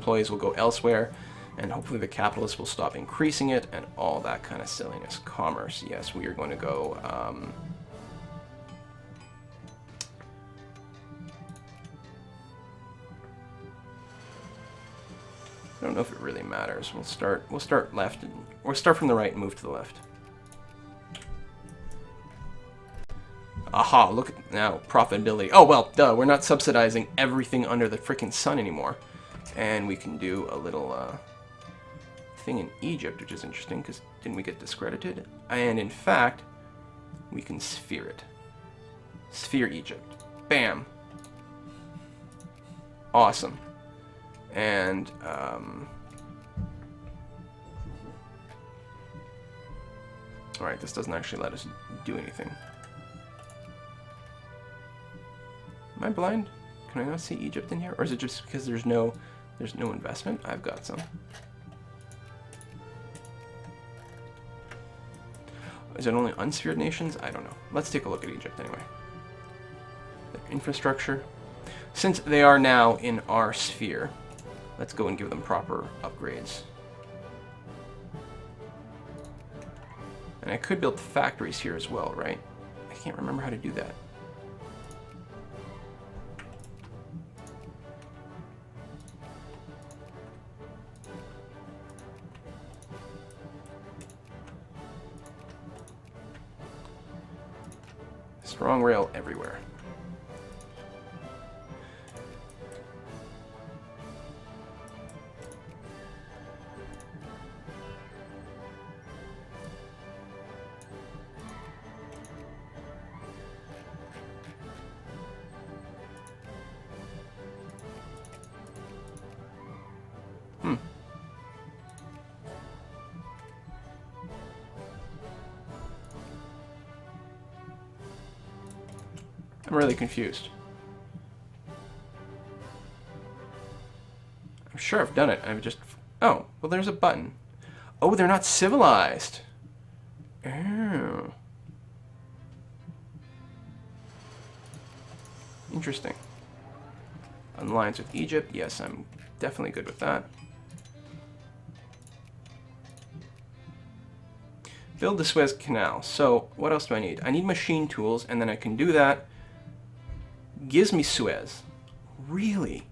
employees will go elsewhere, and hopefully the capitalists will stop increasing it, and all that kind of silliness. Commerce, yes, we are going to go... I don't know if it really matters. We'll start left, or start from the right and move to the left. Aha, look at now, profitability. Oh, well, duh, we're not subsidizing everything under the frickin' sun anymore. And we can do a little thing in Egypt, which is interesting, because didn't we get discredited? And in fact, we can sphere it. Sphere Egypt. Bam. Awesome. And, alright, this doesn't actually let us do anything. Am I blind? Can I not see Egypt in here? Or is it just because there's no investment? I've got some. Is it only unsphered nations? I don't know. Let's take a look at Egypt anyway. Their infrastructure. Since they are now in our sphere, let's go and give them proper upgrades. And I could build factories here as well, right? I can't remember how to do that. Strong rail everywhere. I'm really confused. I'm sure I've done it. I've just... Oh, well, there's a button. Oh, they're not civilized. Oh. Interesting. An alliance with Egypt. Yes, I'm definitely good with that. Build the Suez Canal. So, what else do I need? I need machine tools, and then I can do that. Gives me Suez. Really?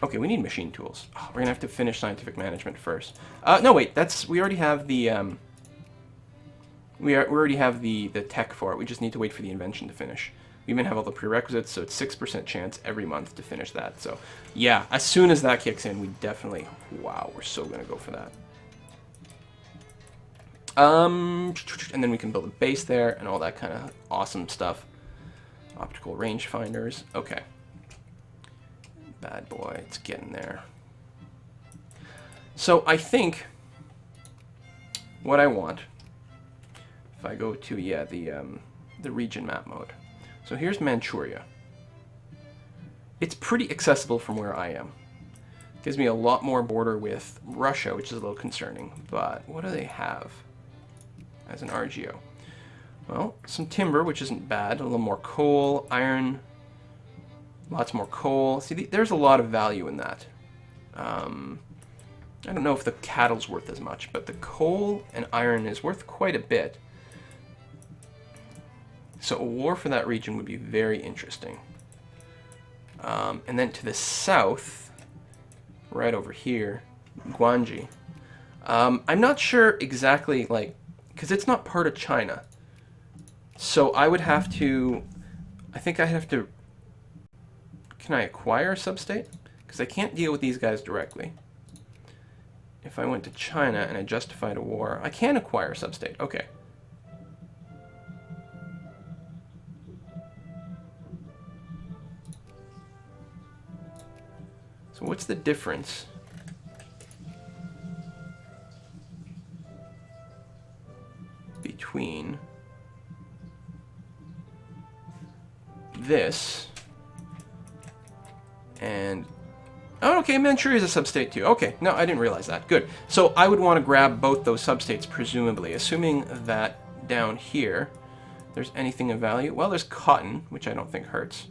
Okay, we need machine tools. Oh, we're gonna have to finish scientific management first. No, wait. We already have the we already have the tech for it. We just need to wait for the invention to finish. We even have all the prerequisites, so it's 6% chance every month to finish that. So, yeah, as soon as that kicks in, we definitely... Wow, we're so gonna go for that. And then we can build a base there and all that kind of awesome stuff. Optical rangefinders. Okay. Bad boy, it's getting there. So I think what I want, if I go to, yeah, the region map mode. So here's Manchuria. It's pretty accessible from where I am. Gives me a lot more border with Russia, which is a little concerning. But what do they have as an RGO? Well, some timber, which isn't bad. A little more coal, iron, lots more coal. See, there's a lot of value in that. I don't know if the cattle's worth as much, but the coal and iron is worth quite a bit. So a war for that region would be very interesting. And then to the south, right over here, Guangxi. I'm not sure exactly, like, because it's not part of China. So I would have to, I think I have to, can I acquire a substate? Because I can't deal with these guys directly. If I went to China and I justified a war, I can acquire a substate. Okay. So what's the difference between this and... Oh, okay, Manchuria is a substate too. Okay, no, I didn't realize that. Good. So I would want to grab both those substates, presumably, assuming that down here there's anything of value. Well, there's cotton, which I don't think hurts.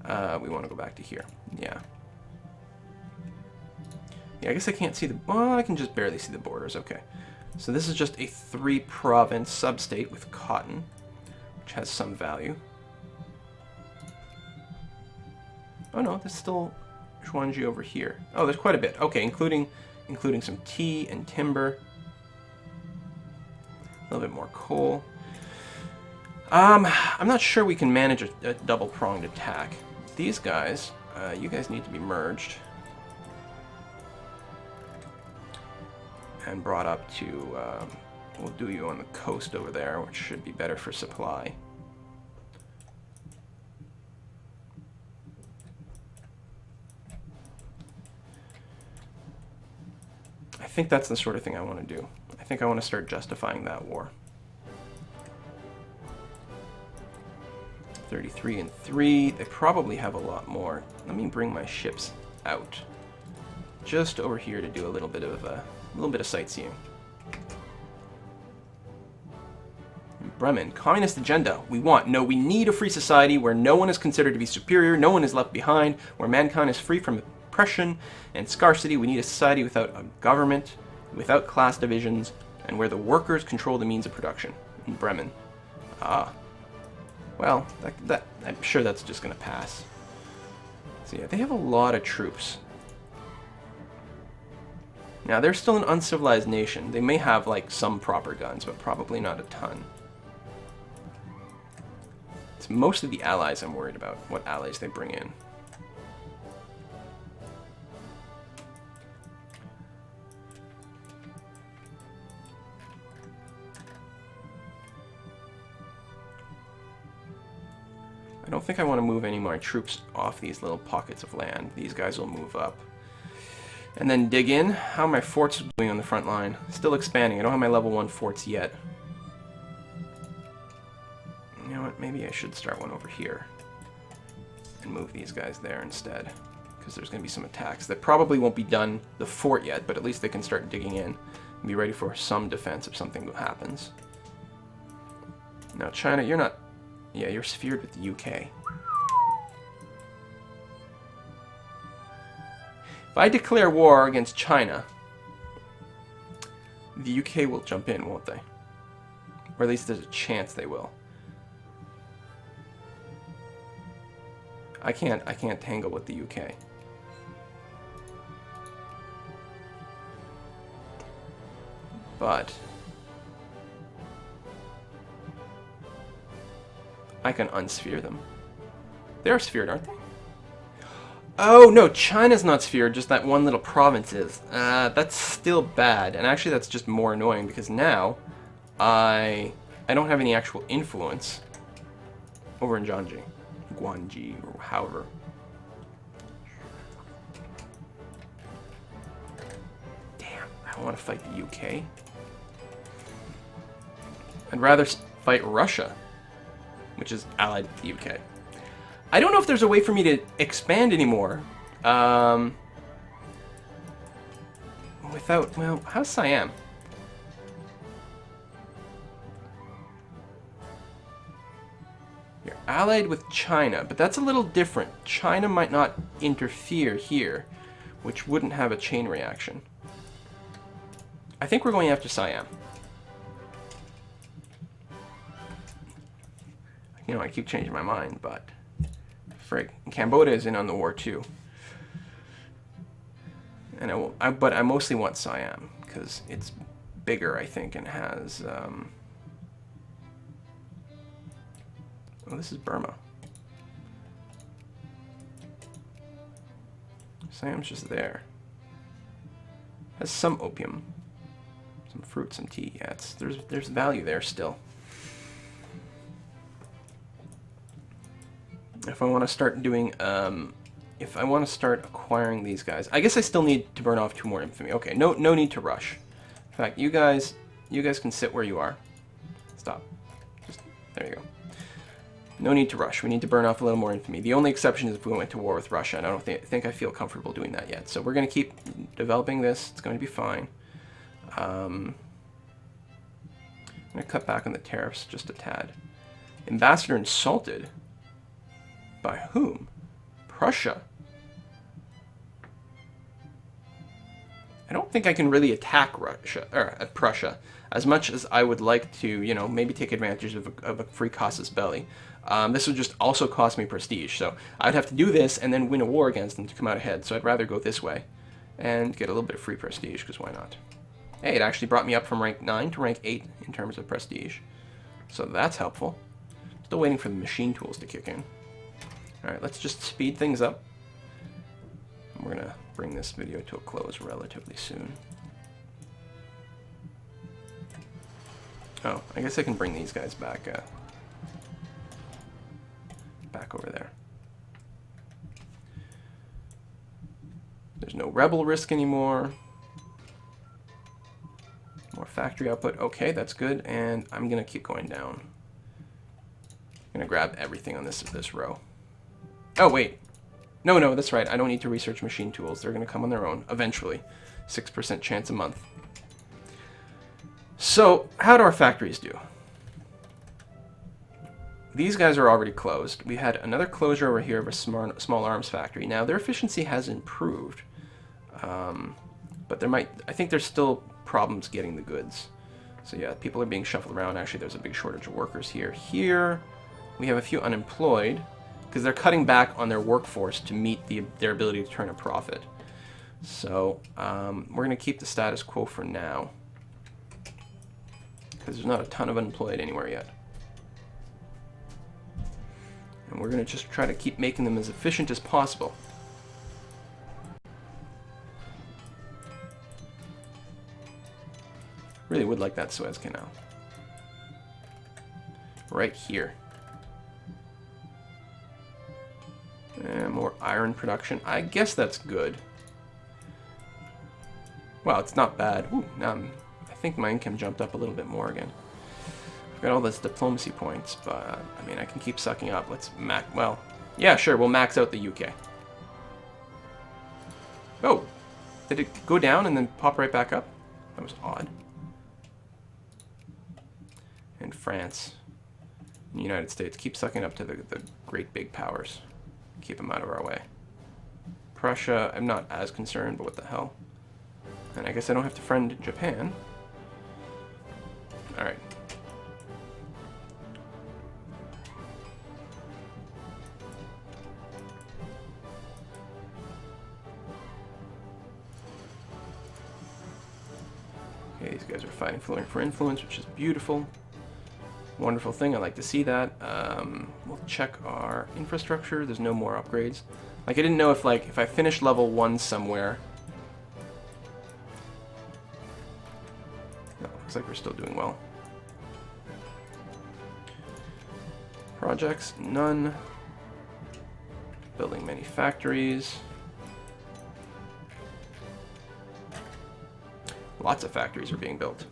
We want to go back to here. Yeah. Yeah, I guess I can't see the... Well, I can just barely see the borders. Okay. So this is just a 3-province sub-state with cotton, which has some value. Oh no, there's still Zhuangji over here. Oh, there's quite a bit. Okay, including some tea and timber. A little bit more coal. I'm not sure we can manage a double-pronged attack. These guys, you guys need to be merged. And brought up to, we'll do you on the coast over there, which should be better for supply. I think that's the sort of thing I want to do. I think I want to start justifying that war. 33 and 3. They probably have a lot more. Let me bring my ships out. Just over here to do a little bit of sightseeing. Bremen, communist agenda. We we need a free society where no one is considered to be superior, no one is left behind, where mankind is free from oppression and scarcity. We need a society without a government, without class divisions, and where the workers control the means of production. In Bremen. Well, I'm sure that's just going to pass. So yeah, they have a lot of troops. Now, they're still an uncivilized nation. They may have, like, some proper guns, but probably not a ton. It's mostly the allies I'm worried about, what allies they bring in. I don't think I want to move any more troops off these little pockets of land. These guys will move up. And then dig in. How are my forts doing on the front line? Still expanding. I don't have my level 1 forts yet. You know what? Maybe I should start one over here. And move these guys there instead. Because there's going to be some attacks. That probably won't be done the fort yet, but at least they can start digging in. And be ready for some defense if something happens. Now, China, you're not... Yeah, you're sphered with the UK. If I declare war against China, the UK will jump in, won't they? Or at least there's a chance they will. I can't tangle with the UK. But I can unsphere them. They're sphered, aren't they? Oh, no, China's not sphered, just that one little province is. That's still bad, and actually that's just more annoying, because now I don't have any actual influence over in Guangji, or however. Damn, I don't want to fight the UK. I'd rather fight Russia, which is allied with the UK. I don't know if there's a way for me to expand anymore. Without, well, how's Siam? You're allied with China, but that's a little different. China might not interfere here, which wouldn't have a chain reaction. I think we're going after Siam. You know, I keep changing my mind, but... Frig. Cambodia is in on the war too. And but I mostly want Siam, because it's bigger, I think, and has... Oh, this is Burma. Siam's just there. Has some opium. Some fruit, some tea. Yeah, there's value there still. If I want to start doing, if I want to start acquiring these guys, I guess I still need to burn off 2 more infamy. Okay, no need to rush. In fact, you guys can sit where you are. Stop. Just, there you go. No need to rush. We need to burn off a little more infamy. The only exception is if we went to war with Russia, and I don't think I feel comfortable doing that yet. So we're going to keep developing this. It's going to be fine. I'm going to cut back on the tariffs just a tad. Ambassador insulted. By whom? Prussia. I don't think I can really attack Russia or Prussia as much as I would like to, you know, maybe take advantage of a free casus belli. This would just also cost me prestige, so I'd have to do this and then win a war against them to come out ahead. So I'd rather go this way and get a little bit of free prestige, because why not? Hey, it actually brought me up from rank 9 to rank 8 in terms of prestige, so that's helpful. Still waiting for the machine tools to kick in. Alright, let's just speed things up. We're going to bring this video to a close relatively soon. Oh, I guess I can bring these guys back back over there. There's no rebel risk anymore. More factory output. Okay, that's good. And I'm going to keep going down. I'm going to grab everything on this row. Oh, wait. No, that's right. I don't need to research machine tools. They're going to come on their own eventually. 6% chance a month. So, how do our factories do? These guys are already closed. We had another closure over here of a small arms factory. Now, their efficiency has improved. But I think there's still problems getting the goods. So yeah, people are being shuffled around. Actually, there's a big shortage of workers here. Here, we have a few unemployed, because they're cutting back on their workforce to meet their ability to turn a profit. So we're going to keep the status quo for now, because there's not a ton of unemployed anywhere yet. And we're going to just try to keep making them as efficient as possible. Really would like that Suez Canal. Right here. And more iron production. I guess that's good. Well, it's not bad. Ooh, I think my income jumped up a little bit more again. I've got all those diplomacy points, but I mean, I can keep sucking up. Let's well, yeah, sure, we'll max out the UK. Oh, did it go down and then pop right back up? That was odd. And France and the United States keep sucking up to the great big powers. Keep them out of our way. Prussia, I'm not as concerned, but what the hell? And I guess I don't have to friend Japan. Alright. Okay, these guys are fighting for influence, which is beautiful. Wonderful thing, I like to see that. We'll check our infrastructure. There's no more upgrades. Like, I didn't know if I finished level 1 somewhere. No, looks like we're still doing well. Projects, none. Building many factories. Lots of factories are being built.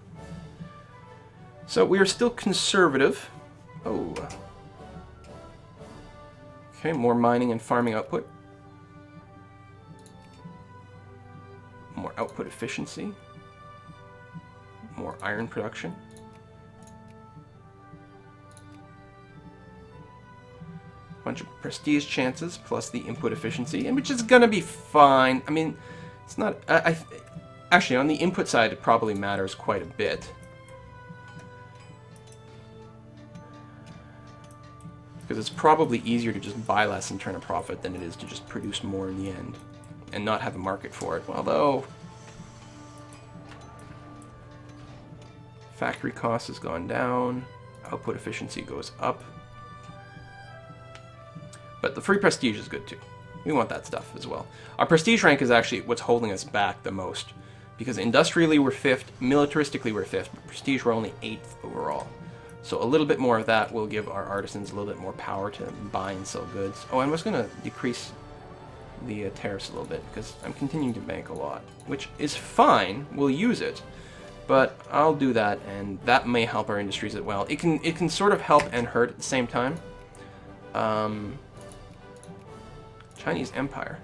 So we are still conservative. Oh. Okay, more mining and farming output. More output efficiency. More iron production. Bunch of prestige chances plus the input efficiency, and which is gonna be fine. I mean, it's not. Actually, on the input side, it probably matters quite a bit. Because it's probably easier to just buy less and turn a profit than it is to just produce more in the end and not have a market for it. Although factory cost has gone down, output efficiency goes up. But the free prestige is good too. We want that stuff as well. Our prestige rank is actually what's holding us back the most, because industrially we're 5th, militaristically we're 5th, but prestige we're only 8th overall. So a little bit more of that will give our artisans a little bit more power to buy and sell goods. Oh, I was going to decrease the tariffs a little bit, because I'm continuing to bank a lot, which is fine. We'll use it, but I'll do that, and that may help our industries as well. It can sort of help and hurt at the same time. Chinese Empire.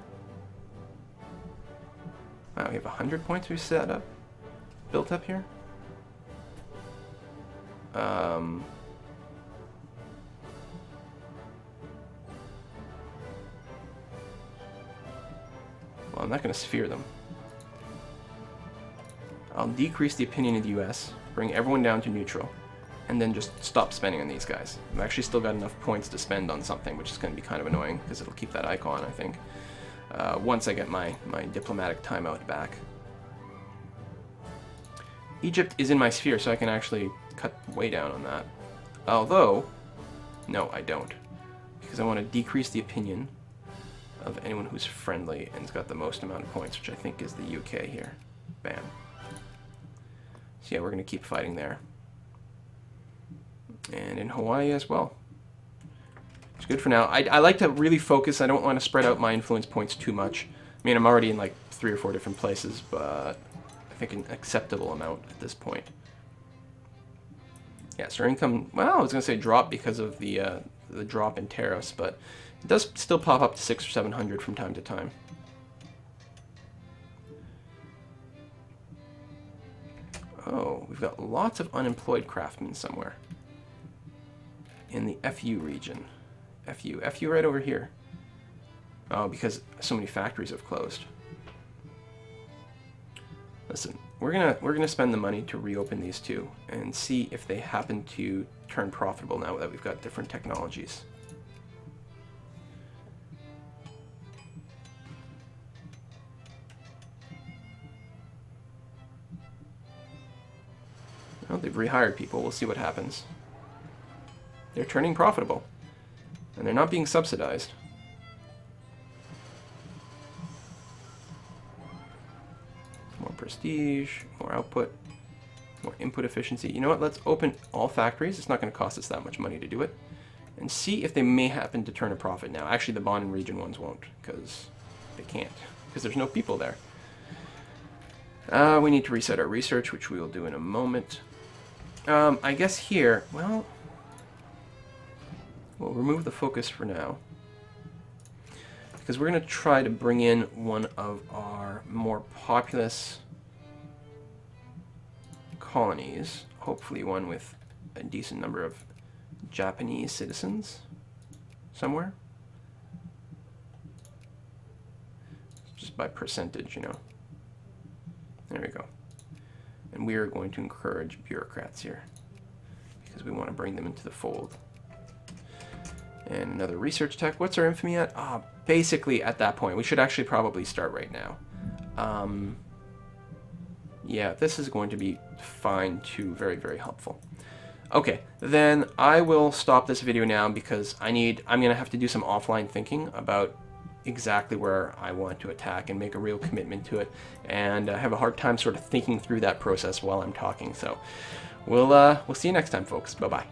Wow, we have 100 points we set up, built up here. Well, I'm not going to sphere them. I'll decrease the opinion of the US, bring everyone down to neutral, and then just stop spending on these guys. I've actually still got enough points to spend on something, which is going to be kind of annoying, because it'll keep that icon, I think, once I get my diplomatic timeout back. Egypt is in my sphere, so I can actually cut way down on that. Although, no, I don't. Because I want to decrease the opinion of anyone who's friendly and has got the most amount of points, which I think is the UK here. Bam. So yeah, we're going to keep fighting there. And in Hawaii as well. It's good for now. I like to really focus. I don't want to spread out my influence points too much. I mean, I'm already in like 3 or 4 different places, but I think an acceptable amount at this point. Yeah, so our income, well, I was going to say drop because of the drop in tariffs, but it does still pop up to 600 or 700 from time to time. Oh, we've got lots of unemployed craftsmen somewhere. In the FU region. FU right over here. Oh, because so many factories have closed. Listen, we're gonna spend the money to reopen these two and see if they happen to turn profitable now that we've got different technologies. Well, they've rehired people. We'll see what happens. They're turning profitable, and they're not being subsidized. More prestige, more output, more input efficiency. You know what? Let's open all factories. It's not going to cost us that much money to do it, and see if they may happen to turn a profit now. Actually, the Bonn and region ones won't, because they can't, because there's no people there. We need to reset our research, which we will do in a moment. I guess here, well, we'll remove the focus for now, because we're going to try to bring in one of our more populous colonies, hopefully one with a decent number of Japanese citizens somewhere. Just by percentage, you know. There we go. And we are going to encourage bureaucrats here, because we want to bring them into the fold. And another research tech. What's our infamy at? Basically at that point. We should actually probably start right now. Yeah, this is going to be fine too. Very, very helpful. Okay, then I will stop this video now, because I'm going to have to do some offline thinking about exactly where I want to attack and make a real commitment to it. And I have a hard time sort of thinking through that process while I'm talking. So we'll see you next time, folks. Bye-bye.